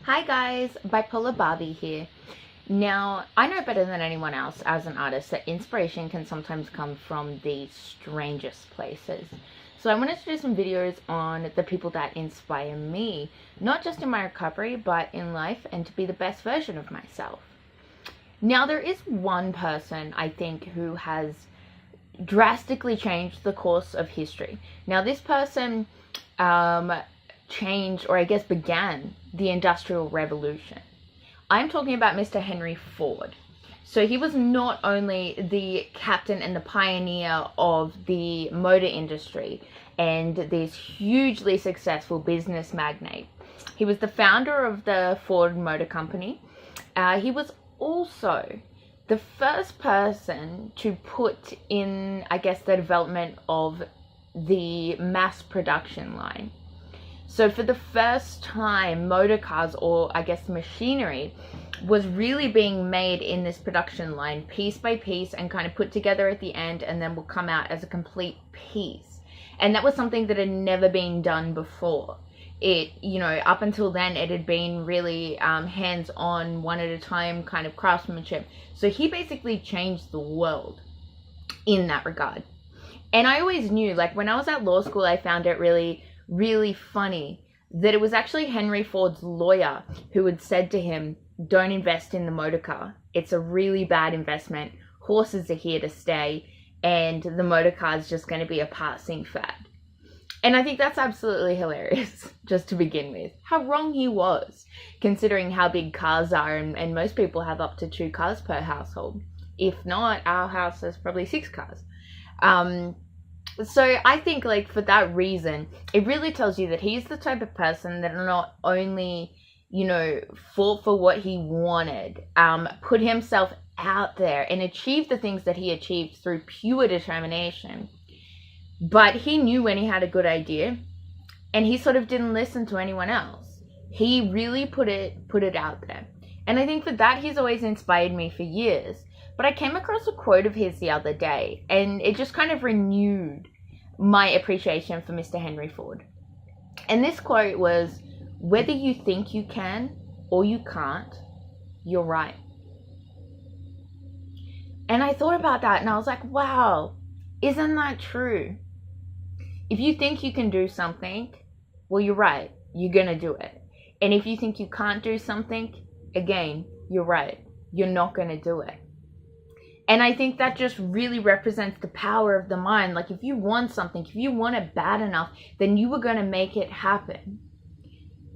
Hi guys, Bipolar Barbie here. Now, I know better than anyone else as an artist that inspiration can sometimes come from the strangest places. So I wanted to do some videos on the people that inspire me, not just in my recovery, but in life and to be the best version of myself. Now, there is one person I think who has drastically changed the course of history. Now, this person changed, or I guess began, the Industrial Revolution. I'm talking about Mr. Henry Ford. So he was not only the captain and the pioneer of the motor industry and this hugely successful business magnate. He was the founder of the Ford Motor Company. He was also the first person to put in, I guess, the development of the mass production line. So for the first time, motor cars, or I guess machinery, was really being made in this production line piece by piece and kind of put together at the end, and then will come out as a complete piece. And that was something that had never been done before. Up until then, it had been really hands-on, one at a time kind of craftsmanship. So he basically changed the world in that regard. And I always knew, like when I was at law school, I found it really funny that it was actually Henry Ford's lawyer who had said to him, don't invest in the motor car. It's a really bad investment. Horses are here to stay, and the motor car is just going to be a passing fad. And I think that's absolutely hilarious, just to begin with. How wrong he was, considering how big cars are, and most people have up to 2 cars per household. If not, our house has probably 6 cars. So I think, like, for that reason, it really tells you that he's the type of person that not only, fought for what he wanted, put himself out there and achieved the things that he achieved through pure determination, but he knew when he had a good idea, and he sort of didn't listen to anyone else. He really put it out there. And I think for that, he's always inspired me for years. But I came across a quote of his the other day, and it just kind of renewed my appreciation for Mr. Henry Ford. And this quote was, whether you think you can or you can't, you're right. And I thought about that, and I was like, wow, isn't that true? If you think you can do something, well, you're right. You're going to do it. And if you think you can't do something, again, you're right. You're not going to do it. And I think that just really represents the power of the mind. Like, if you want something, if you want it bad enough, then you are going to make it happen.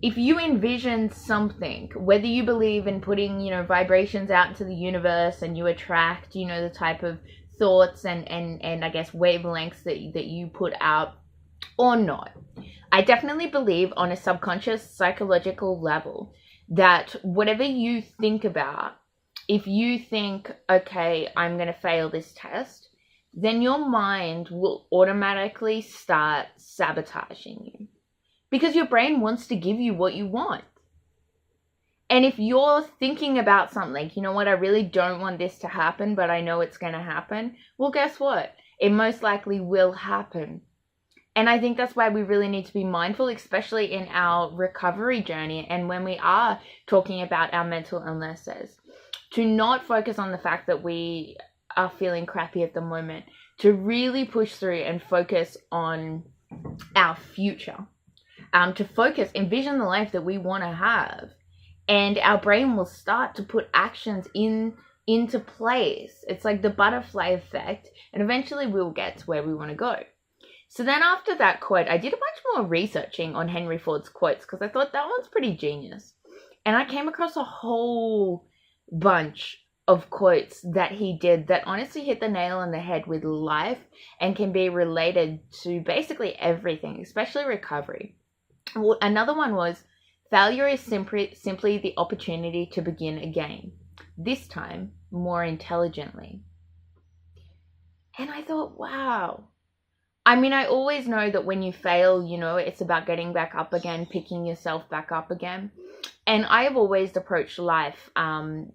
If you envision something, whether you believe in putting, vibrations out into the universe and you attract, the type of thoughts and I guess wavelengths that you put out or not, I definitely believe on a subconscious psychological level that whatever you think about, if you think, okay, I'm going to fail this test, then your mind will automatically start sabotaging you. Because your brain wants to give you what you want. And if you're thinking about something, you know what, I really don't want this to happen, but I know it's going to happen, well, guess what? It most likely will happen. And I think that's why we really need to be mindful, especially in our recovery journey and when we are talking about our mental illnesses, to not focus on the fact that we are feeling crappy at the moment, to really push through and focus on our future, to focus, envision the life that we want to have. And our brain will start to put actions into place. It's like the butterfly effect, and eventually we'll get to where we want to go. So then after that quote, I did a bunch more researching on Henry Ford's quotes because I thought that one's pretty genius. And I came across a whole bunch of quotes that he did that honestly hit the nail on the head with life and can be related to basically everything, especially recovery. Well, another one was, failure is simply the opportunity to begin again, this time more intelligently. And I thought, wow. I mean, I always know that when you fail, it's about getting back up again, picking yourself back up again. And I've always approached life, in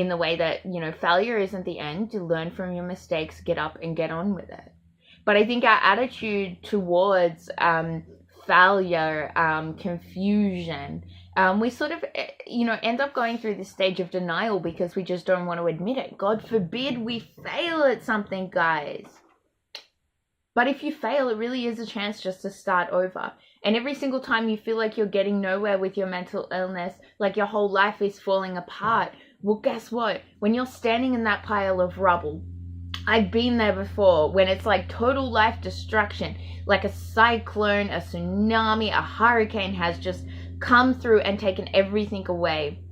the way that, failure isn't the end. You learn from your mistakes, get up and get on with it. But I think our attitude towards failure, confusion, We sort of, end up going through this stage of denial because we just don't want to admit it. God forbid we fail at something, guys. But if you fail, it really is a chance just to start over. And every single time you feel like you're getting nowhere with your mental illness, like your whole life is falling apart, well, guess what? When you're standing in that pile of rubble, I've been there before, when it's like total life destruction, like a cyclone, a tsunami, a hurricane has just come through and taken everything away.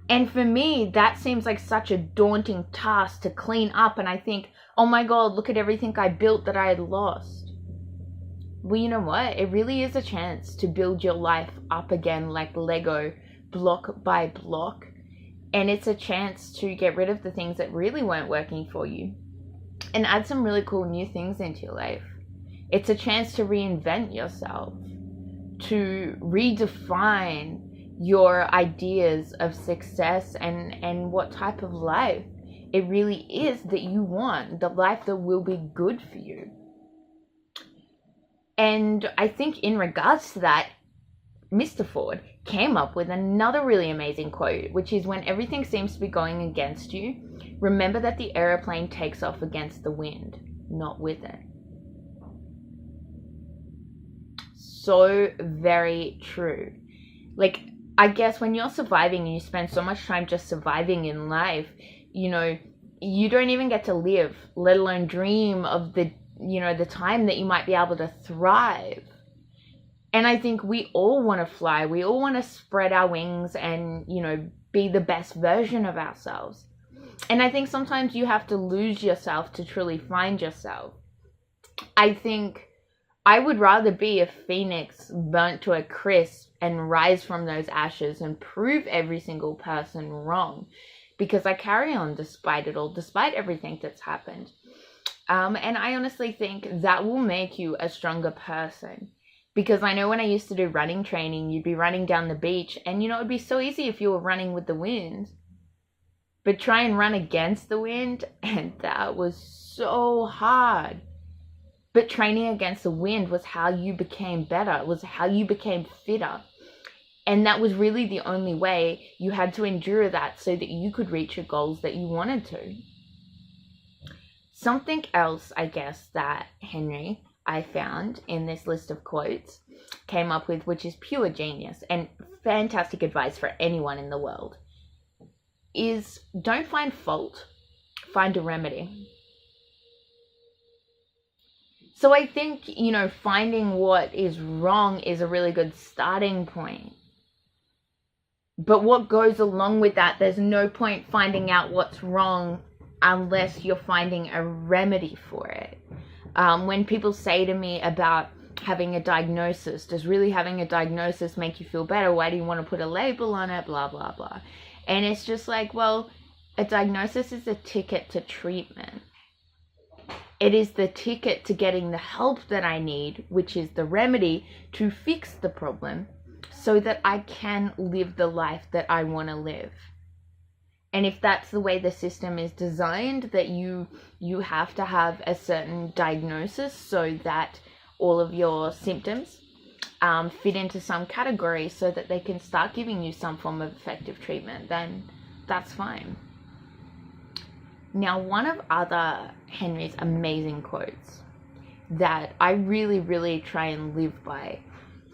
And for me, that seems like such a daunting task to clean up. And I think, oh my God, look at everything I built that I had lost. Well, you know what? It really is a chance to build your life up again like Lego, block by block. And it's a chance to get rid of the things that really weren't working for you and add some really cool new things into your life. It's a chance to reinvent yourself, to redefine your ideas of success and what type of life it really is that you want, the life that will be good for you. And I think in regards to that, Mr. Ford came up with another really amazing quote, which is, when everything seems to be going against you, remember that the airplane takes off against the wind, not with it. So very true. Like, I guess when you're surviving and you spend so much time just surviving in life, you don't even get to live, let alone dream of the time that you might be able to thrive. And I think we all want to fly. We all want to spread our wings and, be the best version of ourselves. And I think sometimes you have to lose yourself to truly find yourself. I think I would rather be a phoenix burnt to a crisp and rise from those ashes and prove every single person wrong, because I carry on despite it all, despite everything that's happened. And I honestly think that will make you a stronger person. Because I know when I used to do running training, you'd be running down the beach and, it'd be so easy if you were running with the wind. But try and run against the wind, and that was so hard. But training against the wind was how you became better. It was how you became fitter. And that was really the only way. You had to endure that so that you could reach your goals that you wanted to. Something else, I guess, that I found in this list of quotes, came up with, which is pure genius and fantastic advice for anyone in the world, is don't find fault, find a remedy. So I think, finding what is wrong is a really good starting point. But what goes along with that, there's no point finding out what's wrong unless you're finding a remedy for it. When people say to me about having a diagnosis, does really having a diagnosis make you feel better? Why do you want to put a label on it? Blah, blah, blah. And it's just like, well, a diagnosis is a ticket to treatment. It is the ticket to getting the help that I need, which is the remedy to fix the problem so that I can live the life that I want to live. And if that's the way the system is designed, that you have to have a certain diagnosis so that all of your symptoms fit into some category so that they can start giving you some form of effective treatment, then that's fine. Now, one of other Henry's amazing quotes that I really, really try and live by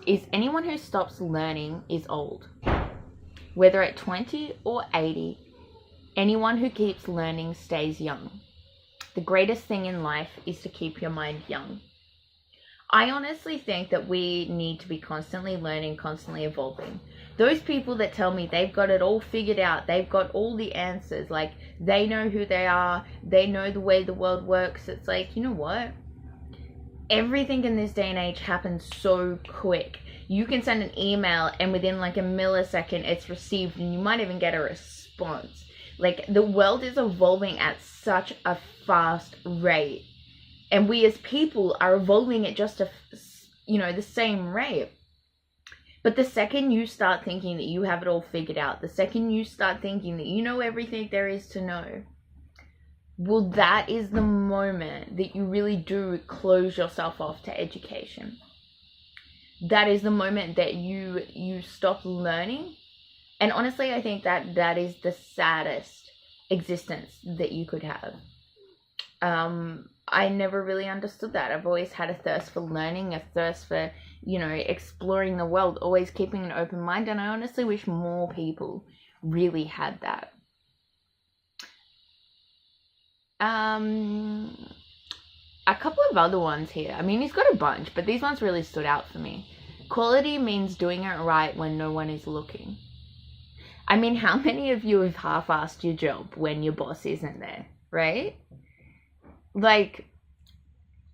is, anyone who stops learning is old. Whether at 20 or 80, anyone who keeps learning stays young. The greatest thing in life is to keep your mind young. I honestly think that we need to be constantly learning, constantly evolving. Those people that tell me they've got it all figured out, they've got all the answers, like they know who they are, they know the way the world works. It's like, you know what? Everything in this day and age happens so quick. You can send an email and within like a millisecond it's received, and you might even get a response. Like, the world is evolving at such a fast rate, and we as people are evolving at just the same rate. But the second you start thinking that you have it all figured out, the second you start thinking that you know everything there is to know, well, that is the moment that you really do close yourself off to education. that is the moment that you stop learning. And honestly, I think that is the saddest existence that you could have. I never really understood that. I've always had a thirst for learning, a thirst for, exploring the world, always keeping an open mind. And I honestly wish more people really had that. A couple of other ones here. I mean, he's got a bunch, but these ones really stood out for me. Quality means doing it right when no one is looking. I mean, how many of you have half-assed your job when your boss isn't there, right? Like,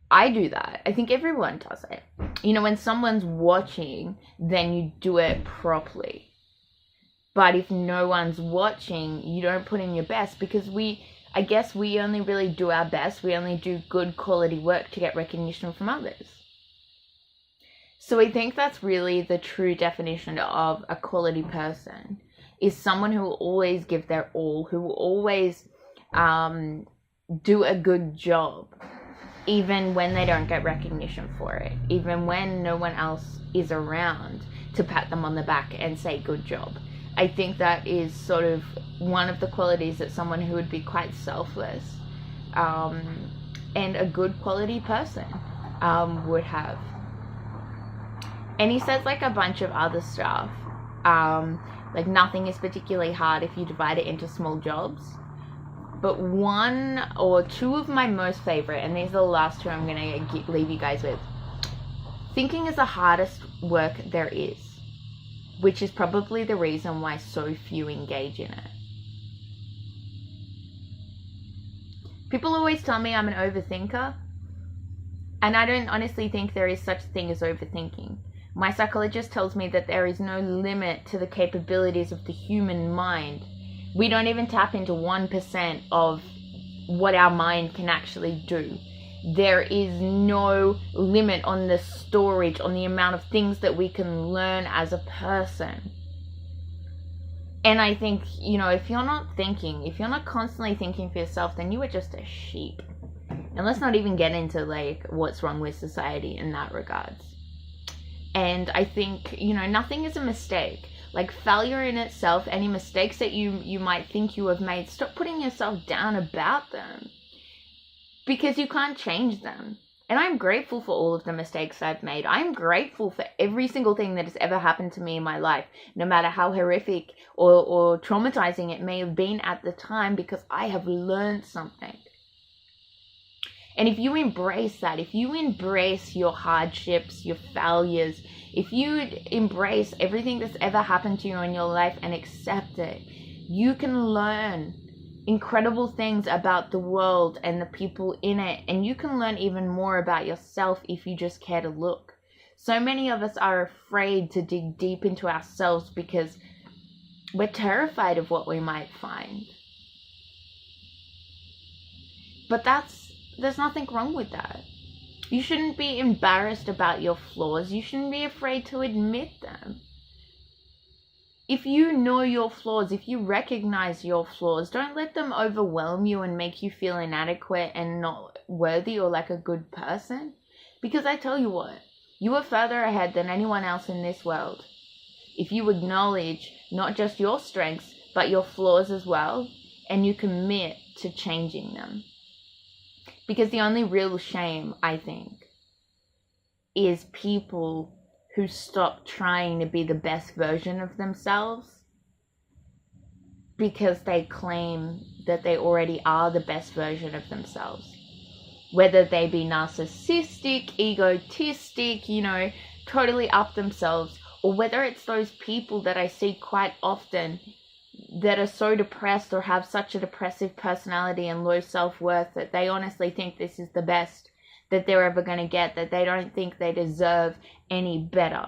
I do that. I think everyone does it. When someone's watching, then you do it properly. But if no one's watching, you don't put in your best, because I guess we only really do our best. We only do good quality work to get recognition from others. So I think that's really the true definition of a quality person, is someone who will always give their all, who will always do a good job, even when they don't get recognition for it, even when no one else is around to pat them on the back and say good job. I think that is sort of one of the qualities that someone who would be quite selfless and a good quality person would have. And he says like a bunch of other stuff, like nothing is particularly hard if you divide it into small jobs. But one or two of my most favorite, and these are the last two I'm going to leave you guys with. Thinking is the hardest work there is, which is probably the reason why so few engage in it. People always tell me I'm an overthinker, and I don't honestly think there is such a thing as overthinking. My psychologist tells me that there is no limit to the capabilities of the human mind. We don't even tap into 1% of what our mind can actually do. There is no limit on the storage, on the amount of things that we can learn as a person. And I think, if you're not thinking, if you're not constantly thinking for yourself, then you are just a sheep. And let's not even get into like what's wrong with society in that regards. And I think, nothing is a mistake. Like failure in itself, any mistakes that you might think you have made, stop putting yourself down about them, because you can't change them. And I'm grateful for all of the mistakes I've made. I'm grateful for every single thing that has ever happened to me in my life, no matter how horrific or traumatizing it may have been at the time, because I have learned something. And if you embrace that, if you embrace your hardships, your failures, if you embrace everything that's ever happened to you in your life and accept it, you can learn incredible things about the world and the people in it. And you can learn even more about yourself if you just care to look. So many of us are afraid to dig deep into ourselves because we're terrified of what we might find. But there's nothing wrong with that. You shouldn't be embarrassed about your flaws. You shouldn't be afraid to admit them. If you know your flaws, if you recognize your flaws, don't let them overwhelm you and make you feel inadequate and not worthy or like a good person. Because I tell you what, you are further ahead than anyone else in this world. If you acknowledge not just your strengths, but your flaws as well, and you commit to changing them. Because the only real shame, I think, is people who stop trying to be the best version of themselves because they claim that they already are the best version of themselves. Whether they be narcissistic, egotistic, totally up themselves, or whether it's those people that I see quite often that are so depressed or have such a depressive personality and low self-worth that they honestly think this is the best that they're ever going to get, that they don't think they deserve any better.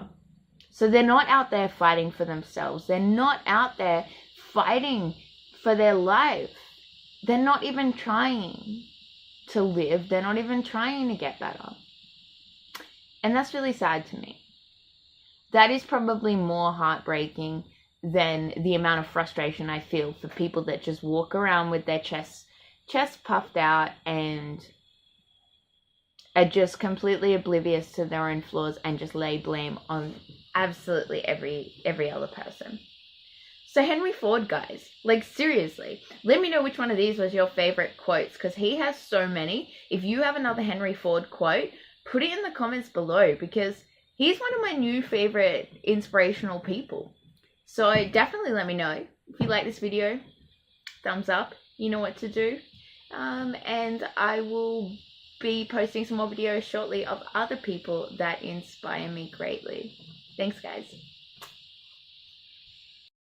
So they're not out there fighting for themselves. They're not out there fighting for their life. They're not even trying to live. They're not even trying to get better. And that's really sad to me. That is probably more heartbreaking than the amount of frustration I feel for people that just walk around with their chest puffed out and are just completely oblivious to their own flaws and just lay blame on absolutely every other person. So Henry Ford, guys, like seriously, let me know which one of these was your favorite quotes, because he has so many. If you have another Henry Ford quote, put it in the comments below, because he's one of my new favorite inspirational people. So definitely let me know. If you like this video, thumbs up, you know what to do. And I will be posting some more videos shortly of other people that inspire me greatly. Thanks, guys.